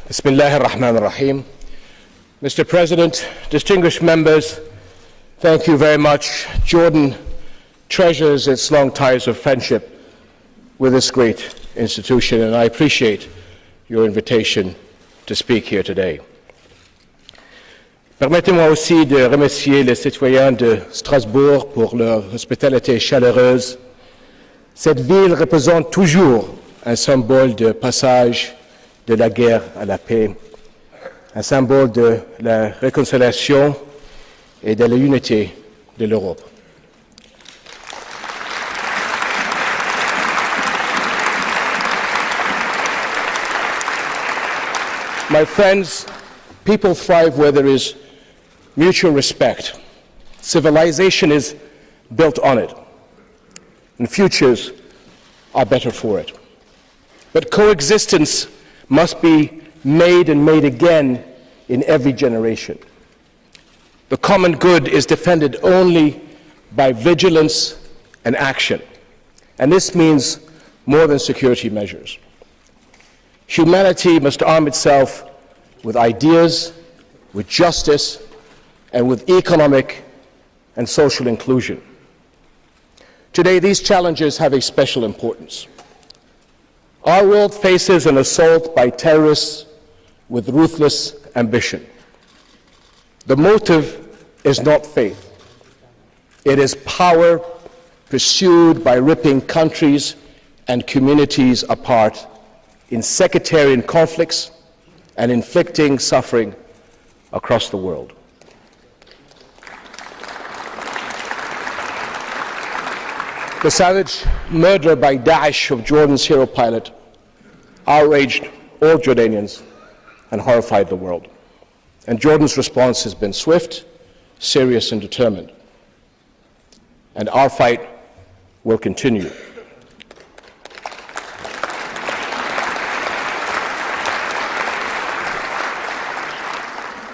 Bismillah ar-Rahman ar-Rahim. Mr. President, distinguished members, thank you very much. Jordan treasures its long ties of friendship with this great institution, and I appreciate your invitation to speak here today. Permettez-moi aussi de remercier les citoyens de Strasbourg pour leur hospitalité chaleureuse. Cette ville représente toujours un symbole de passage de la guerre à la paix, un symbole de la réconciliation et de l'unité de l'Europe. My friends, people thrive where there is mutual respect. Civilization is built on it, and futures are better for it. But coexistence must be made and made again in every generation. The common good is defended only by vigilance and action, and this means more than security measures. Humanity must arm itself with ideas, with justice, and with economic and social inclusion. Today, these challenges have a special importance. Our world faces an assault by terrorists with ruthless ambition. The motive is not faith. It is power pursued by ripping countries and communities apart in sectarian conflicts and inflicting suffering across the world. The savage murder by Daesh of Jordan's hero pilot outraged all Jordanians and horrified the world. And Jordan's response has been swift, serious, and determined. And our fight will continue.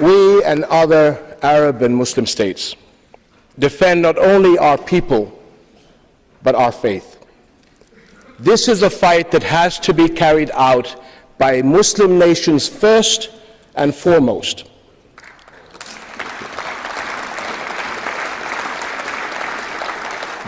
We and other Arab and Muslim states defend not only our people, but our faith. This is a fight that has to be carried out by Muslim nations first and foremost.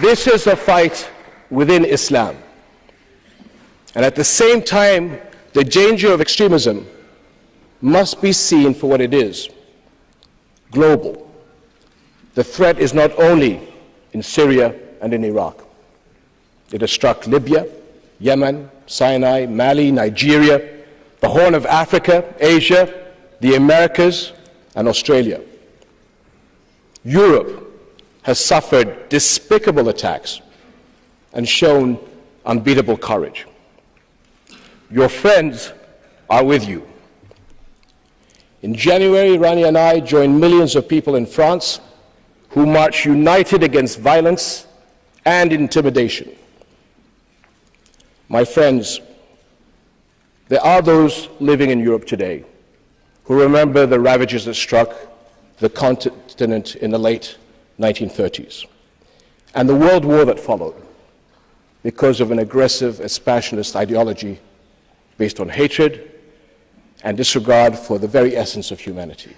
This is a fight within Islam. And at the same time, the danger of extremism must be seen for what it is, global. The threat is not only in Syria and in Iraq. It has struck Libya, Yemen, Sinai, Mali, Nigeria, the Horn of Africa, Asia, the Americas, and Australia. Europe has suffered despicable attacks and shown unbeatable courage. Your friends are with you. In January, Rani and I joined millions of people in France who marched united against violence and intimidation. My friends, there are those living in Europe today who remember the ravages that struck the continent in the late 1930s and the world war that followed because of an aggressive expansionist ideology based on hatred and disregard for the very essence of humanity.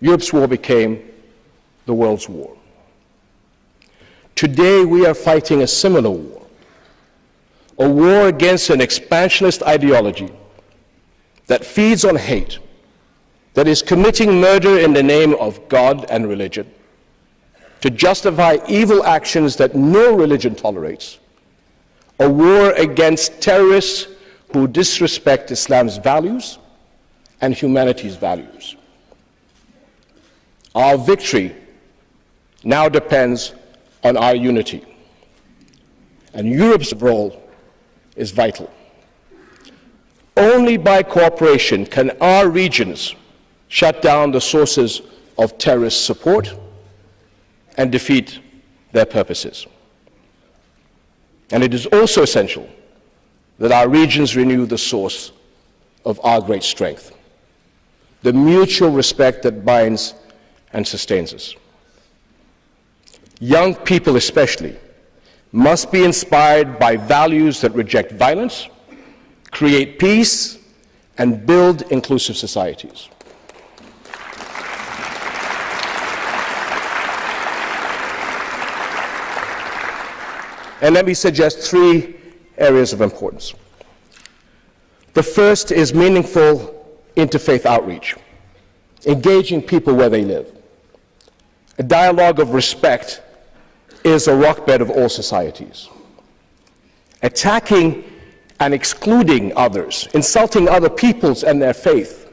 Europe's war became the world's war. Today we are fighting a similar war. A war against an expansionist ideology that feeds on hate, that is committing murder in the name of God and religion, to justify evil actions that no religion tolerates, a war against terrorists who disrespect Islam's values and humanity's values. Our victory now depends on our unity, and Europe's role is vital. Only by cooperation can our regions shut down the sources of terrorist support and defeat their purposes. And it is also essential that our regions renew the source of our great strength, the mutual respect that binds and sustains us. Young people especially must be inspired by values that reject violence, create peace, and build inclusive societies. And let me suggest 3 areas of importance. The first is meaningful interfaith outreach, engaging people where they live. A dialogue of respect is a rockbed of all societies. Attacking and excluding others, insulting other peoples and their faith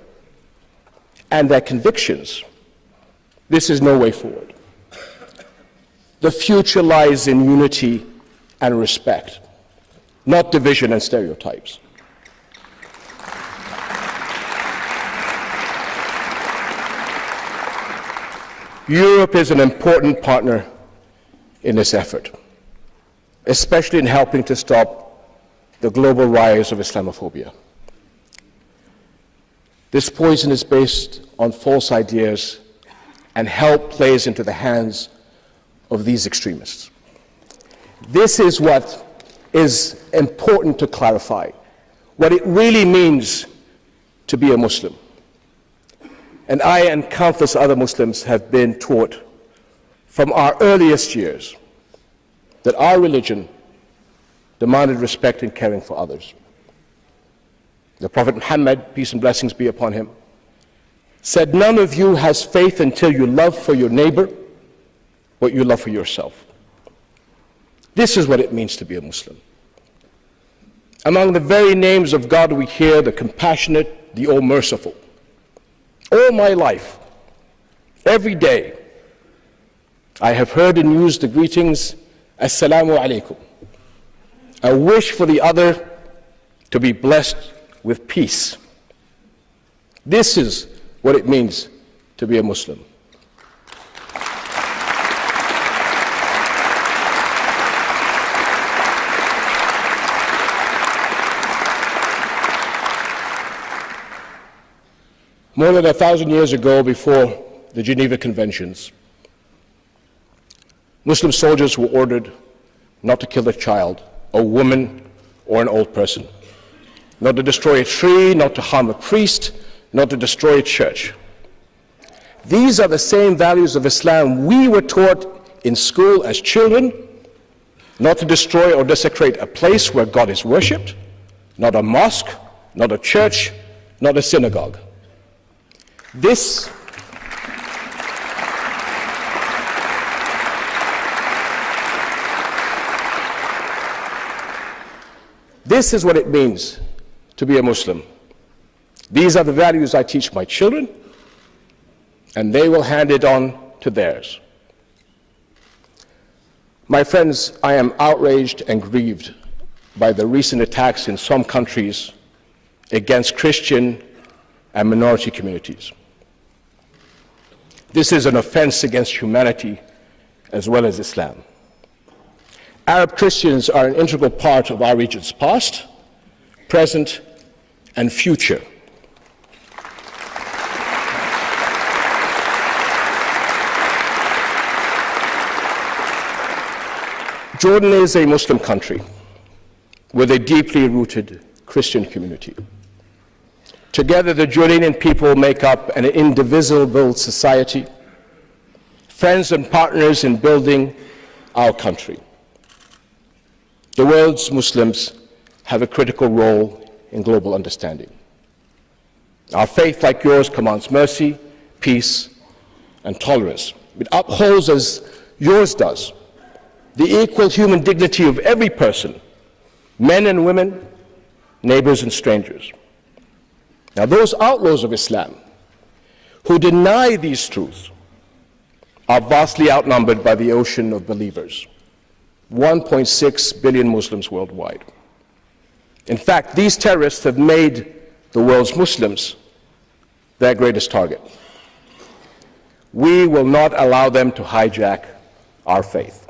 and their convictions, this is no way forward. The future lies in unity and respect, not division and stereotypes. Europe is an important partner in this effort, especially in helping to stop the global rise of Islamophobia. This poison is based on false ideas, and help plays into the hands of these extremists. This is what is important to clarify, what it really means to be a Muslim. And I and countless other Muslims have been taught from our earliest years that our religion demanded respect and caring for others. The Prophet Muhammad, peace and blessings be upon him, said, "None of you has faith until you love for your neighbor what you love for yourself." This is what it means to be a Muslim. Among the very names of God we hear the compassionate, the all-merciful. All my life, every day, I have heard and used the greetings, Assalamu alaikum, a wish for the other to be blessed with peace. This is what it means to be a Muslim. More than 1,000 years ago, before the Geneva Conventions, Muslim soldiers were ordered not to kill a child, a woman, or an old person, not to destroy a tree, not to harm a priest, not to destroy a church. These are the same values of Islam we were taught in school as children, not to destroy or desecrate a place where God is worshipped, not a mosque, not a church, not a synagogue. This is what it means to be a Muslim. These are the values I teach my children, and they will hand it on to theirs. My friends, I am outraged and grieved by the recent attacks in some countries against Christian and minority communities. This is an offense against humanity as well as Islam. Arab Christians are an integral part of our region's past, present, and future. Jordan is a Muslim country with a deeply rooted Christian community. Together, the Jordanian people make up an indivisible society, friends and partners in building our country. The world's Muslims have a critical role in global understanding. Our faith, like yours, commands mercy, peace, and tolerance. It upholds, as yours does, the equal human dignity of every person, men and women, neighbors and strangers. Now, those outlaws of Islam who deny these truths are vastly outnumbered by the ocean of believers, 1.6 billion Muslims worldwide. In fact, these terrorists have made the world's Muslims their greatest target. We will not allow them to hijack our faith.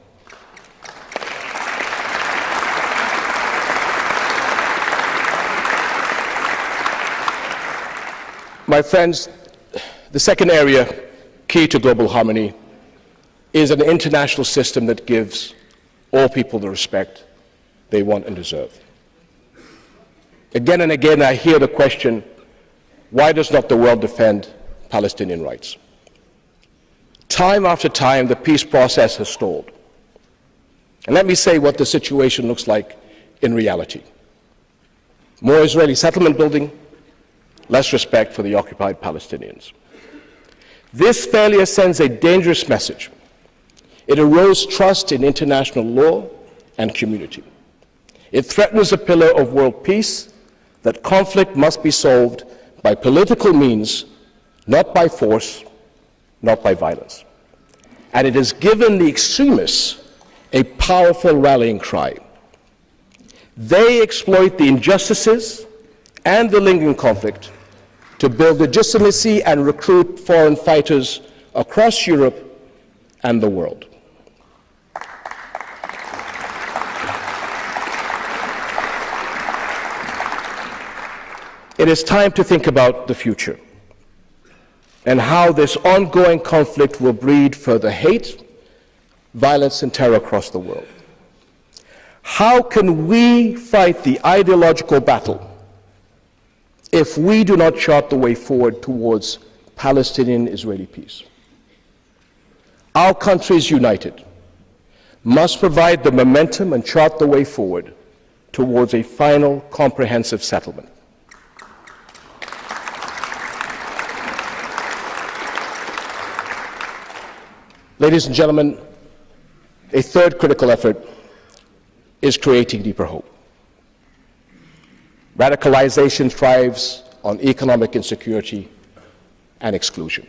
My friends, the second area, key to global harmony, is an international system that gives all people the respect they want and deserve. Again and again, I hear the question, Why does not the world defend Palestinian rights? Time after time, the peace process has stalled. And let me say what the situation looks like in reality. More Israeli settlement building, less respect for the occupied Palestinians. This failure sends a dangerous message. It erodes trust in international law and community. It threatens a pillar of world peace, that conflict must be solved by political means, not by force, not by violence. And it has given the extremists a powerful rallying cry. They exploit the injustices and the lingering conflict to build legitimacy and recruit foreign fighters across Europe and the world. It is time to think about the future and how this ongoing conflict will breed further hate, violence, and terror across the world. How can we fight the ideological battle if we do not chart the way forward towards Palestinian-Israeli peace? Our countries united must provide the momentum and chart the way forward towards a final comprehensive settlement. Ladies and gentlemen, a third critical effort is creating deeper hope. Radicalization thrives on economic insecurity and exclusion.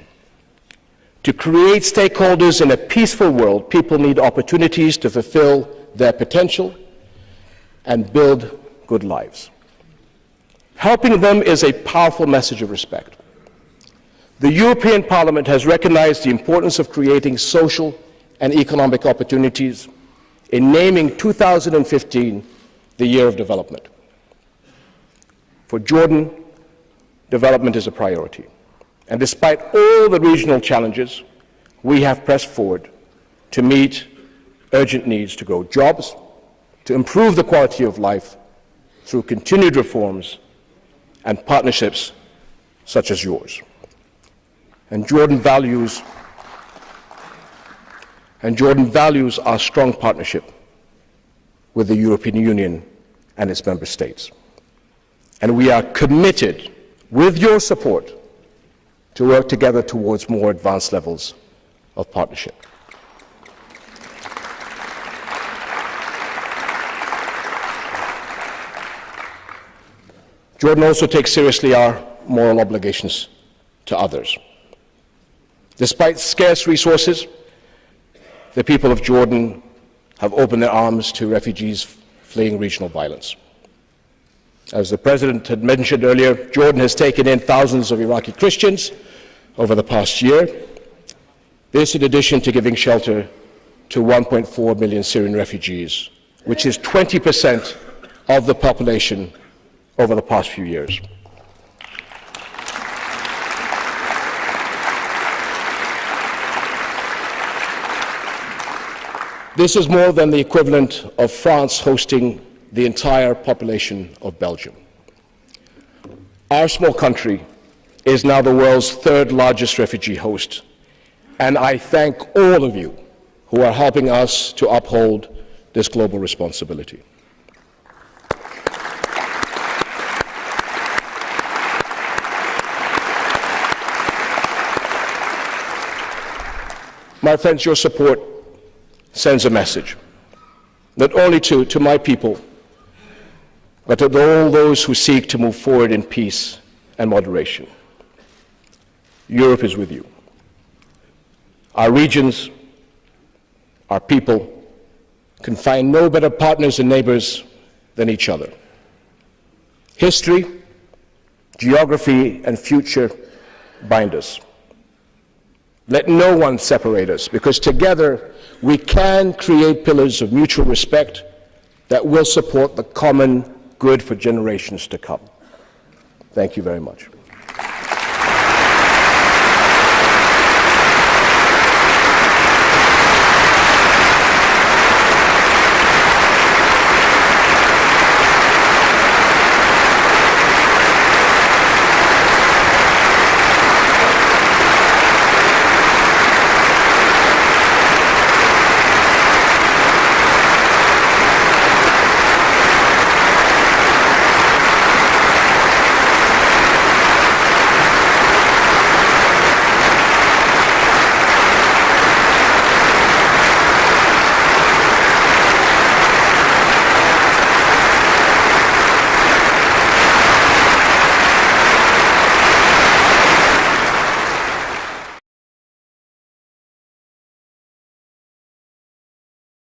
To create stakeholders in a peaceful world, people need opportunities to fulfill their potential and build good lives. Helping them is a powerful message of respect. The European Parliament has recognized the importance of creating social and economic opportunities in naming 2015 the Year of Development. For Jordan, development is a priority. And despite all the regional challenges, we have pressed forward to meet urgent needs to grow jobs, to improve the quality of life through continued reforms and partnerships such as yours. And Jordan values our strong partnership with the European Union and its member states. And we are committed, with your support, to work together towards more advanced levels of partnership. Jordan also takes seriously our moral obligations to others. Despite scarce resources, the people of Jordan have opened their arms to refugees fleeing regional violence. As the President had mentioned earlier, Jordan has taken in thousands of Iraqi Christians over the past year. This in addition to giving shelter to 1.4 million Syrian refugees, which is 20% of the population over the past few years. This is more than the equivalent of France hosting the entire population of Belgium. Our small country is now the world's third largest refugee host, and I thank all of you who are helping us to uphold this global responsibility. My friends, your support sends a message, not only to my people, but to all those who seek to move forward in peace and moderation. Europe is with you. Our regions, our people, can find no better partners and neighbors than each other. History, geography, and future bind us. Let no one separate us, because together we can create pillars of mutual respect that will support the common good for generations to come. Thank you very much.